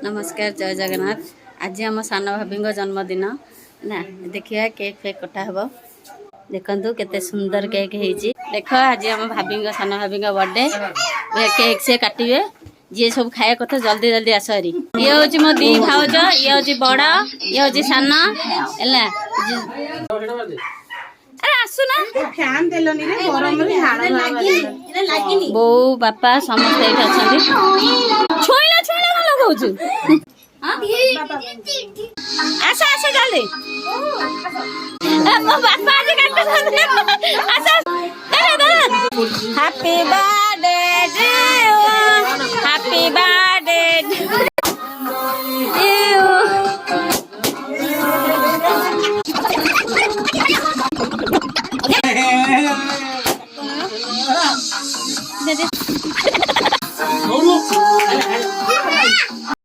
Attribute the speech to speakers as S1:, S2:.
S1: नमस्कार जय जगन्नाथ। आज आम सान भाभी जन्मदिन ना देखिए केक फेक कटा हम देखु केते सुंदर केक होती। देख आज आम भाभी सान भाभी बर्थडे केक से काटे जी सब खाया कथा जल्दी जल्दी आस हरी। ये हूँ मो दी भाज ये हूँ बड़ ये हूँ सान है बो बापा समस्त ये अच्छा छोइला छोइला कौन लगाऊ आस आस जल्दी मो बापा आज हैप्पी बर्थडे हैप्पी बर्थडे